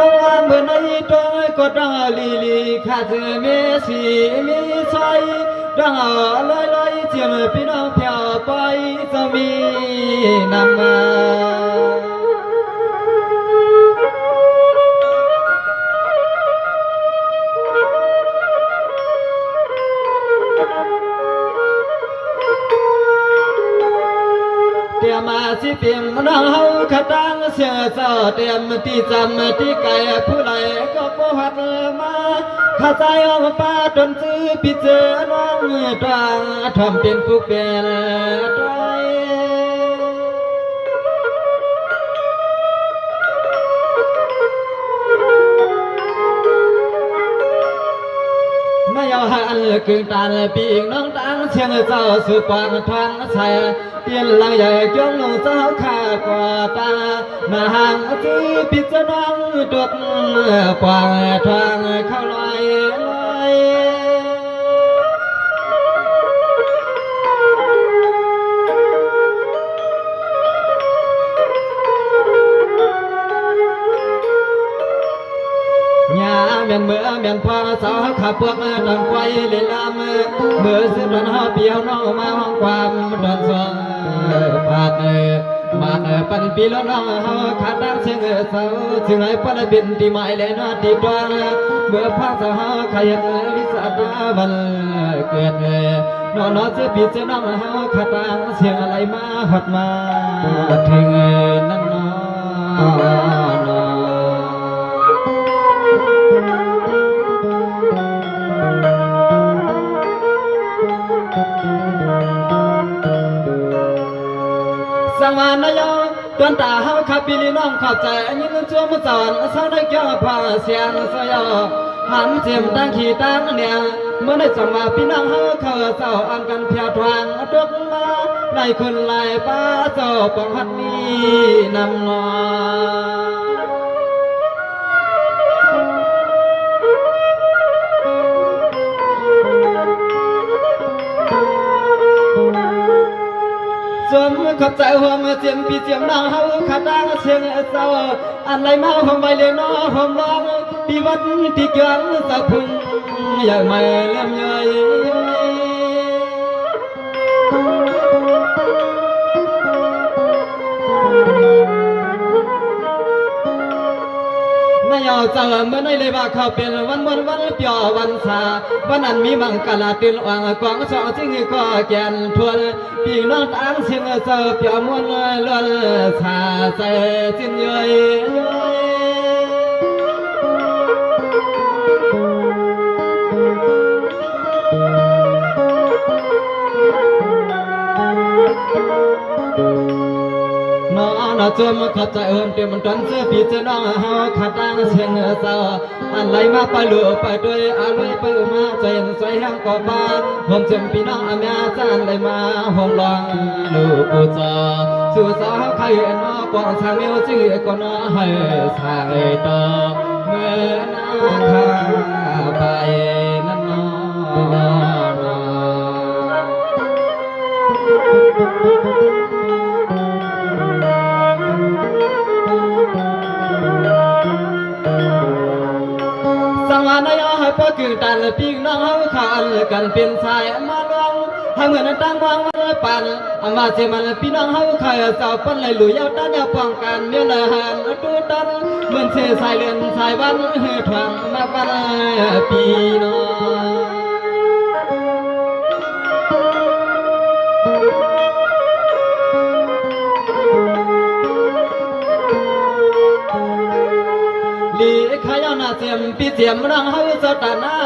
hoa mưa nay trôi có trăng lì lì khát mê xì mê say trăng ở lơi lơi chiêm pin ông theo bay cho mi nằm tiệm mà si tiệm nó hậu khát đang sửa sợ tiệm ti chăm ti càyผู้ใดก็บ่หัดมาข้าใจเอาป้าจนซื้อพิเจน้องตรังทำเป็นผู้เป็นใจไม่เอาหันกึ่งตาปีกน้องตั้งเชียงเจ้าสุปางทางใส่เตียนหลังใหญ่จงลงเจ้าข้ากว่าตาหน้าห่างซื้อพิจน้องดดกว่าทางเข้าลอยลอยnhà miền mưa miền pha saoขับพวกดังไฟเลยลามเมื่อสิบวันหอบเบี้ยวน้องมาห้องความดอนสวงปาดมาปันปีแล้วน้องเขาขาดดังเสียงเสาถึงไหนปันบินที่ไม่เลยนอตีตวงเมื่อพังสาวขยันวิสาตาวันเกิดนอนเสียปีเสียน้องเขาขาดดังเสียงอะไรมาหดมาถึงนั่นนอนสังวานายตอนตาเฮาขับปีลีน้องขับใจยิ่งชั่วมาสอนสาวได้เกี่ยวผ้าเสียงสยอหันเสียมตั้งขี่ตั้งเนี่ยเมื่อได้สังวาพี่น้องเฮาเขาเจ้าอันกันเพียทวางตกมาได้คนลายป้าเจ้าปองหัดนี้นำนอสมขับใจหัวเมื่อเสียงปีเสียงดังเฮาขาดดังเสียงเศร้าอันไรมาหอมใบเลี้ยน้อหอมร้องปีวัดที่เกี่ยงสะพึงอยากไม่เลื่อมใหญ่นายเจ้าเมื่อในเลยว่าเขาเป็นวันวันเปียววันสาวันนั้นมีมังกรตื่นอ่างกวางสองสิ่งก็แก่นทวนปีน้องตั้งเสียงเจ้าเปียวมวนล้วนชาใจจิ้นย่อยน้องจมขับใจเอิมเตรียมตันเสื้อผีเจ้าน้องเฮาขัดตั้งเสียงเศร้าอันไหลมาไปหลุดไปด้วยอารมณ์ไปมาใจใส่แห้งก่อบ้านผมจำพี่น้องอาเมียจานไหลมาห้องลองลูกปูจอสู่สาวใครน้องปองทางเมียวจื้อก็น้อให้สายต่อเมื่อนาคาไปนั่นน้อสังวานายให้พ่อคือตันปีน้องเขาขาดกันเป็นสายมาลองให้เหมือนตั้งวางวันปันอามาเสมันพี่น้องเขาขายสาวปันเลยหลุยเอาด้านยาป้องกันเมื่อละหันดูตันเหมือนเสสายเลือนสายวันเหือทางมาปันปีน้องลีขายหน้าเสียมปีเสียมรังเฮาสตานา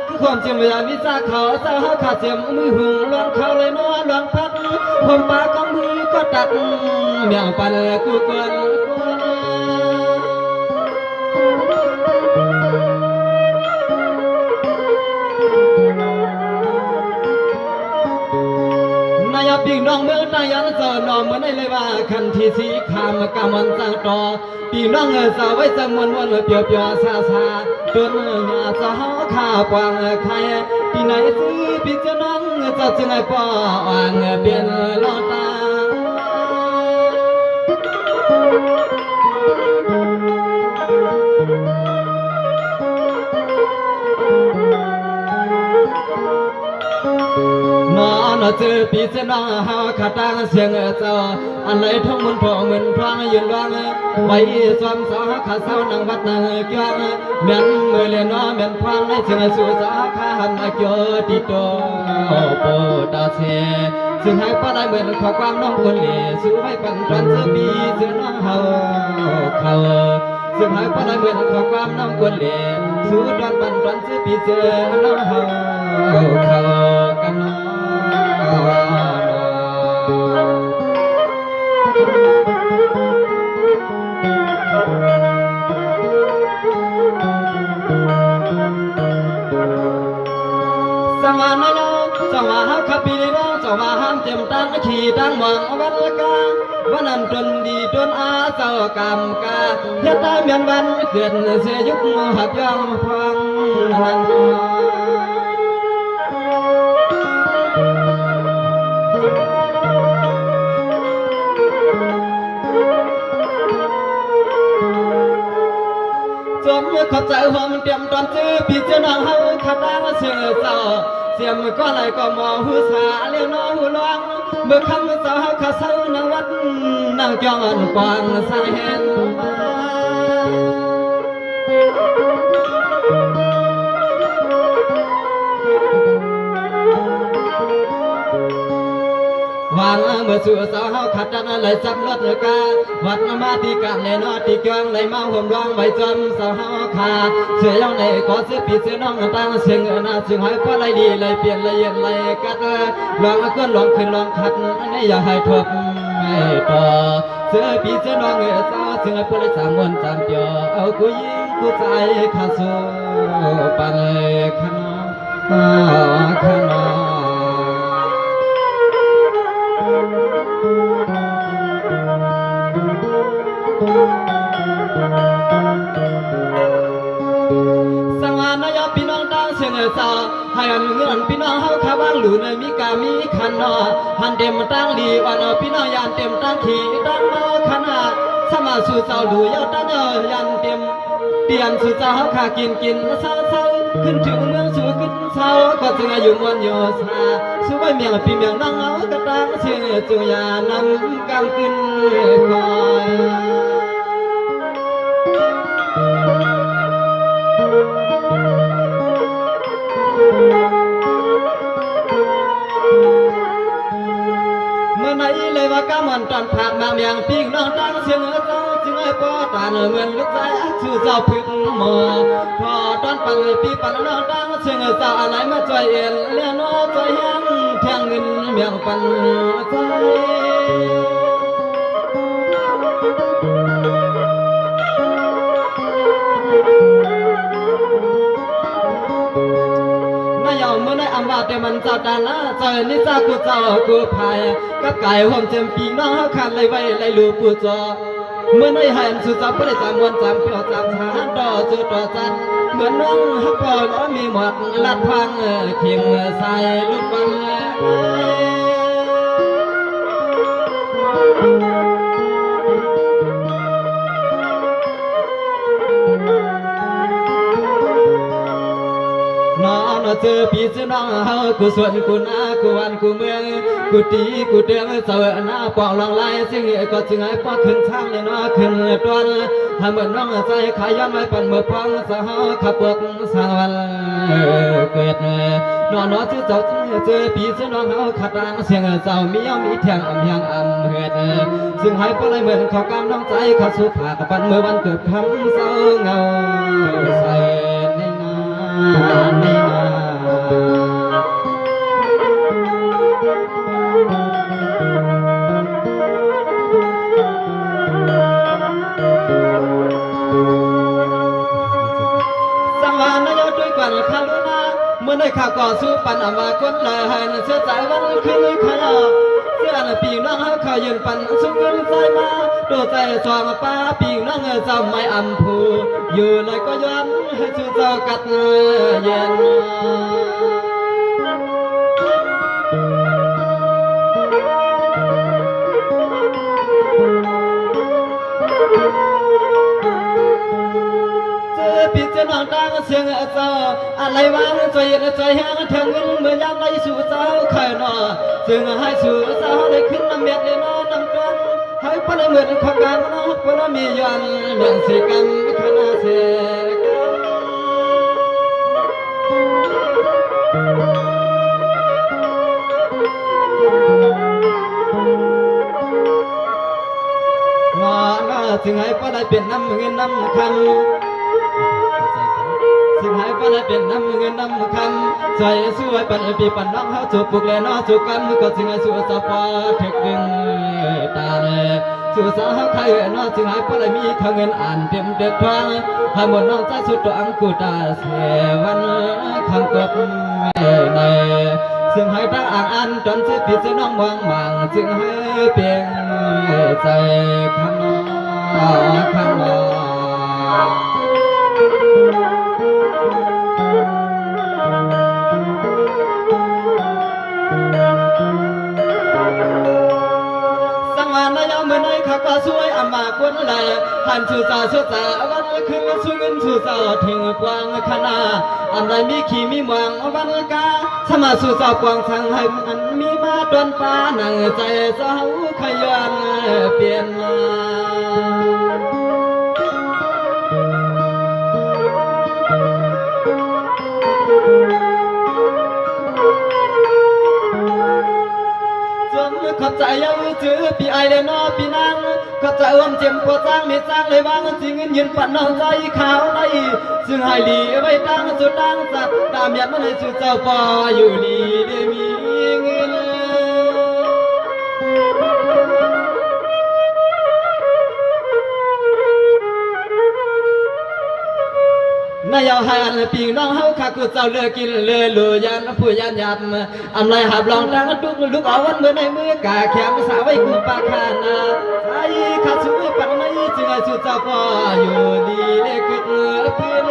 คือความเจียมยาวิจาเขาสาวเฮาขาดเสียมมือหุงลองเขาเลยน้อลองพัดผมปากของมือก็ตัดเมียงปันกูเกินปีน้องเมื่อตายันเจอนอเหมือนเลยว่าคันที่สีขามกำมันจังต่อปีน้องสาวไว้จำวันเปียวซาจนเมียสาวข้ากวางใครปีไหนซื้อปีจะน้องจะจึงไอ้ป้อนเปลี่ยนลอตา Thank you. เราเจอปีเจน้องเฮาขาตั้งเสียงเจ้าอันไหนทั้งมุนพอเหมือนพรางยืนร้องไว้สวมสาวขาสาวนังวัดนางเกี่ยงเหมือนมือเลียนน้อเหมือนพรางในเสียงสู่สาวขาหันเกี่ยวติดตัวโปดาเชซึ่งให้ป้าได้เหมือนขอความน้องคนเหล่สู้ให้ปันตอนเจอปีเจน้องเฮาเขาซึ่งให้ป้าได้เหมือนขอความน้องคนเหล่สู้ดอนปันตอนเจอปีเจน้องเฮาเขากันน้สังวานน้องสังวาขับปีน้องสังวาห้ามเต็มตั้งขี่ตั้งมองวันละกาวันนั้นจนดีจนอาเจ้ากรรมกาเฮ็ดตาเมียนวันเกิดเสียยุคหัดย่องฟังนั้น จมขอบใจหัวมันเตรียมตอนซื้อปีเจ้าน้องเฮาขาดางเสือเจ้าเสียมก็ไหลก็มองหูสาเลี้ยงน้องหูลวงเมื่อคำเจ้าเฮาขาเศร้านางวัดนางจองอันกวางสายเห็นวางเมื่อสู่สาวเฮาขัดดันไหลจับรถกาวัดมาที่การเลยนอที่เกียงไหลมาห่มร้องไว้จำสาวเฮาขาเสียยังในขอเสียปีเสียน้องตั้งเสียงน่าจึงให้พอไหลดีไหลเปลี่ยนไหลเย็นไหลกัดลองก้นลองขึ้นลองขัดนี่อย่าให้ทบไม่ต่อเสียปีเสียน้องสาวจึงให้พอไหลสามวันสามเดียวเอากูยิงกูใจข้าสู้ปันขนมขนมสังวานายพี่น้องตั้งเสียงเศร้าให้อันเงินพี่น้องเฮาข้าบ้างหลุนมีกามีขันนอหันเต็มตั้งดีวันพี่น้องยานเต็มตั้งขี่ตั้งเมาขนาดสมาสู่เศร้าดูยาวตั้งยันเต็มเปลี่ยนสู่เศร้าเฮาขากินเศร้าขึ้นถึงเมืองสู่ขึ้นเศร้าก็จึงอายุมวนโยธาสู่ไว้เมียงปีเมียงนั่งเอากระตั้งเสียงจุยานำกำขึ้นคอยเมื่อไหนเลยว่ากำมันตอนผ่านมาเมียงปิ้งน้องตั้งเสียงเจ้าจึงให้พ่อตาเหมือนลูกใจชื่อเจ้าพึ่งหมอพอตอนปันปีปันน้องตั้งเสียงเจ้าอะไรมาใจเอ็นเลี้ยน้อใจแห้งแทงเงินเมียงปันใจเมื่อในอำว่าแต่มันเจ้าตาหน้าใจนิสากูเจ้ากูพายกับไก่หอมเต็มปีน้องขันเลยไว้เลยลูกกูจอเมื่อในหันสุดจับก็ได้จำวันจำเปียวจำชาดอจุดดอจันเหมือนน้องฮักพอแล้วมีหมวกลัดพังเขียงใส่ลูกบังเจอพี่เจอน้องเฮากูส่วนกูนากูวันกูเมืองกูตีกูเดืองเสวหน้าปองลองไล่สิ่งก็จึงให้พอขึ้นทางเลยน้อขึ้นตอนทำเหมือนน้องใจขายย้อนไม่ปั่นเมื่อพังสาวขับปวกสาววันเกิดน้องเจอเจ้าเจอพี่เจอน้องเฮาขัดตางเสียงเจ้ามีย่อมีแทงอำยังอำเหือดซึ่งให้พอเลยเหมือนขอกำน้องใจขัดสุภากับปั่นเมื่อวันเกิดคำเศร้าเงาใส่ในนาเมื่อได้ข่าวก่อสู้ปันอมาคนเลยให้เสื้อใจวันคือขยะเสื้อปีน้องเขายืนปันสุกันใจมาโดใจสองป้าปีน้องเจ้าไม่อำผูอยู่เลยก็ย้อนให้ชูเจ้ากัดเย็นเจอปีเจ จะนอนตางเสียงเจ้าอะไรวางใจใจแห้งเถิงเงินเมื่อยามได้สู่เจ้าเคยนอซึ่งให้สู่เจ้าได้ขึ้นน้ำเม็ดได้นอนน้ำกันให้พลังเหมือนของการนอพลังมียันเมืองสีกันขณะเสซึ่งให้พลังเป็นน้ำเงินน้ำคำซึ่งให้พลังเป็นน้ำเงินน้ำคำใจสวยปันปีปันน้องเขาจูบปุกเลยน้อจูบกันก็จึงให้สู้สะพอเทคดึงตาเลยสู้สาวใครน้อจึงให้พลังมีเขาเงินอ่านเต็มเด็กทางให้หมดน้องใจสุดตัวอังกูตาเสวันคำกบในซึ่งให้ตาอ่างอันจนสิผิดจะน้องมองมังจึงให้เปลี่ยนใจข้างนอกข้างนอกสังวานยามเมื่อในข้าก็ช่วยอามาคนแหล่หันสู่สาสุดสาวันคือสู้เงินสู่สาวถึงกวางขนาอันใดมีขี้มีหวังวันกาสมาสู่สาวกวางสั่งให้มันมีมาดวนปานั่งใจสาวขยันเปลี่ยนมาขอบใจยังจื้อปีไอเดนอปีนังขอบใจอ้อมเจ็มปวดจ้างมีจ้างเลยวางสิ่งเงินยืนปันน้องใจขาวในซึ่งให้ลีไว้ตั้งสุดตั้งสัตว์ตามยัดมันให้สุดเจ้าปออยู่ดีได้มีเงินนายเอาให้อันปีน้องเฮาข้ากูเจ้าเลือกินเลือลุยันผู้ยันยับอันไรหับลองดังทุกลูกเอาวันเมื่อในมือกาแขมสาวไว้กูปากขานาไอ้ข้าสู้ปันไม่จึงให้สุดเจ้าพออยู่ดีได้เกิดเพื่อน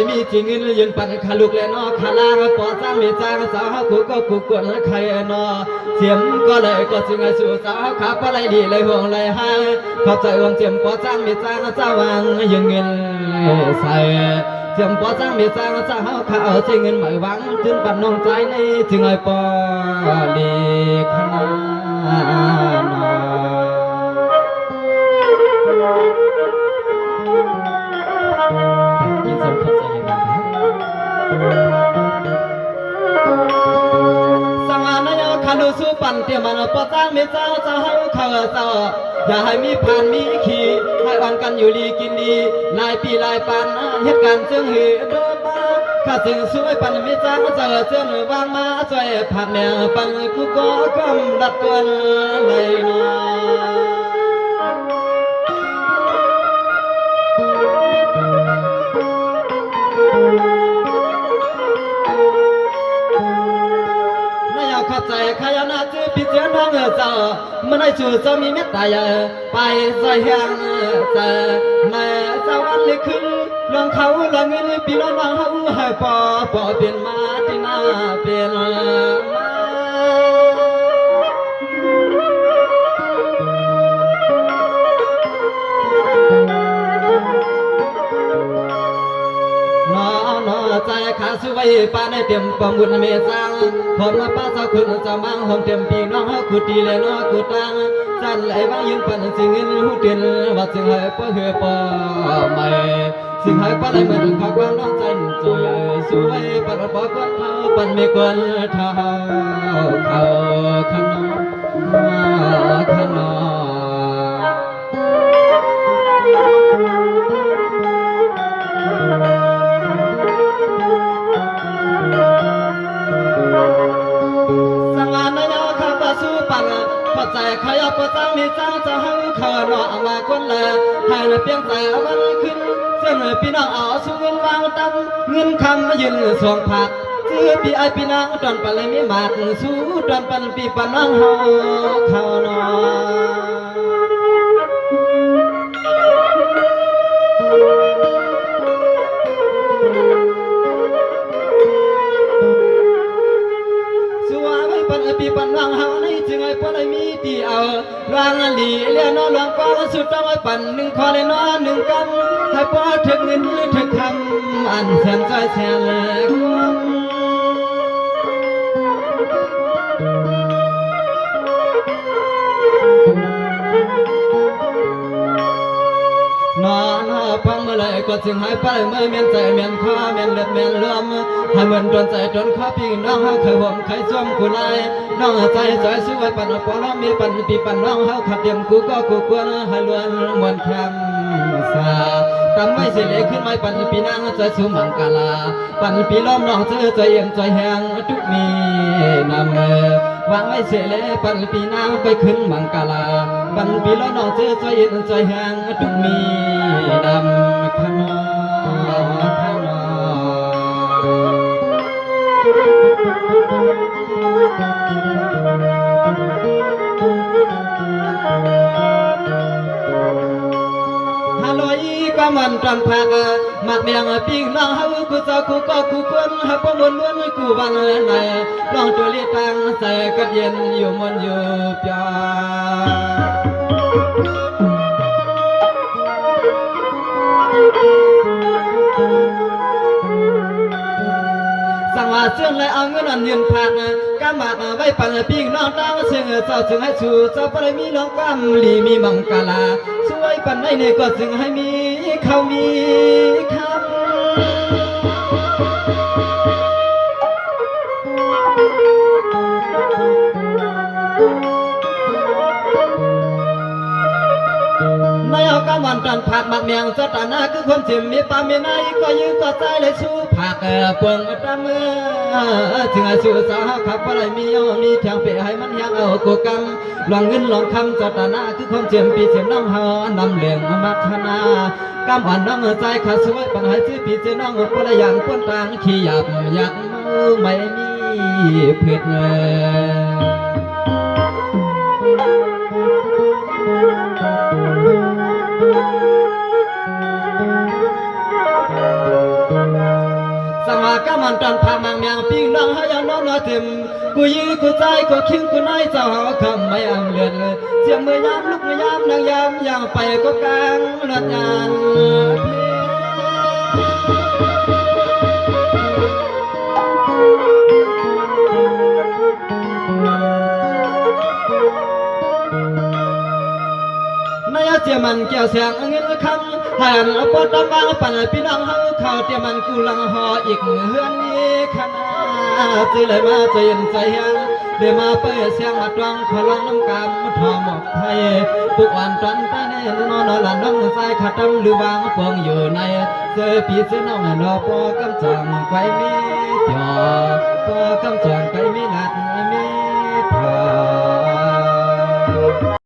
มีจริงเงินยืนปันขาลูกเลยนอขาลางปอสร้างมีจ้างสาวคู่ก็คู่กวนใครนอเสียมก็เลยก็จึงให้สู่สาวขาปะไรดีเลยห่วงเลยให้ขอบใจวงเสียมปอสร้างมีจ้างเจ้าวางยืนเงินใส่เสียมปอสร้างมีจ้างสาวขาเอาใจเงินไม่หวังถึงปันน้องใจในจึงให้ปอดีขนาขันดูสู้ปั่นเตรียมมันปอจ้างมีเจ้าเจ้าให้เขาเจ้าอย่าให้มีผ่านมีขี่ให้วันกันอยู่ดีกินดีลายปีลายปันเหตุการณ์จึงหือโดนมาข้าจึงช่วยปั่นมีเจ้าเจ้าเจ้าวางมาช่วยผักแนวปั่นกูก็กำดัดตัวเลยนะขอบใจขยันจื้อพิจารณาเจ้าเมื่อในจู่เจ้ามีเมตตาไปใส่แหงเจ้าแม่เจ้าวันเล็กขึ้นลองเขาลองเงินปีน้องบางเขาให้ปอเป็นมาที่น่าเป็นมาใจขาสวยป้าในเต็มปมุนเมซังผมมาป้าสาวคุณจะมังห้องเต็มปีน้องเขาขุดดีเลยน้องขุดตังจันไหลบางยืนปันสิ่งเงินหูเตียนว่าสิ่งให้ป้าเหือป้าไม่สิ่งให้ป้าได้เหมือนข้าวกวางน้องใจสวยสวยปันป้าคนเท้าปันไม่กวนเท้าเขาข้างนอกข้างนอกใจขยับประจังมีเจ้าจะให้เขาหน่อมาคนละให้เพียงแต่วันขึ้นเส้นพี่น้องเอาสู้เงินวางตั้งเงินคำมายืนส่งผักซื้อพี่ไอพี่นางตอนปันเลยไม่หมากสู้ตอนปันปีปันน้องเขาหน่อ น เพราะเลยมีตีเอารางหลีเลี้ยนอนหลวงกองสุดต้องไว้ปั่นหนึ่งคอเลยนอนหนึ่งกำให้พอถึงเงินถึงคำอันแสนใจแสนเลยนอนพังเมื่อไรก็จึงหายไปเมื่อเมียนใจเมียนข้าเมียนเลือดเมียนเลื่อมให้เหมือนจนใจจนข้าพี่น้องเฮาเคยห่วงเคยซ้อมกูไล่น้องใจใจสู้ไว้ปั่นปอล้อมีปั่นปีปั่นน้องเฮาขัดเตรียมกูก็กูกวนให้ล้วนมวนคำสาตำไม่เสียเลยขึ้นไม่ปั่นปีนางใจสู้มังกาลาปั่นปีล้อมน้องเจอใจเย็นใจแห้งทุกมีนำวางไม่เสียเลยปั่นปีนางไปขึ้นมังกาลาปั่นปีล้อมน้องเจอใจเย็นใจแห้งทุกมีนำขนฮัลโหลก็มันตอนพักมักเมียงปิ้งน้องเฮากูเจ้ากูก็กูควรหาประมวลล้วนกูบังไหนน้องตัวเลี้ยตังใส่กัดเย็นอยู่มันอยู่เปียสั่งว่าเสื่องเลยเอาเงินอันยืนผ่านกำมาไว้ปั่นปิ้งน้องตั้งเสื่องเจ้าจึงให้ชูเจ้าปรมีน้องกำลีมีมังกาลาช่วยปั่นได้เนี่ยก็จึงให้มีเขามีคำไม่เอากำวันตันผักหมักเมียงสตานาคือความจิมมีปามีนายก็ยืนก็ใจเลยสู้ผักปวงตามือถึงอาสู้สาวขับอะไรมีมีทางเปให้มันยังเอากูกังลองเงินลองคำสตานาคือความจิมปีเสียมน้องหานำเหลืองมัทนากำวันน้องใจขาดสวยปัญหาซื้อปีเจน้องปนอย่างปนต่างขี้หยับอยากไม่มีเพื่อนสมาก็มันตอนพามังเมียงปิ้งน้องให้ยังน้องน้อยเต็มกูยื้อกูใจกูคิ้งกูน้อยเจ้าหาคำไม่อังเลือดเสียงมือยามลุกมือยามนางยามย่างไปก็กลางเลือดยานเจียมันเกี่ยวเสียงเงินคำหันปอดตำบางปั่นพี่น้องเฮาเขาเจียมันกูลังหออีกเฮือนนี้ขนาดจื้อเลยมาใจเย็นใจแห้งเดี๋ยวมาเปิดเสียงมาตรังขอลองน้ำกำทอหมอกไทยปุกวันตันตาเนนอนหลันน้องใจขาดตำหรือวางปองอยู่ในเจอปีเสื้อน้องนอปอกำจังไกวมีเปียปอกำจังไกวมีนัด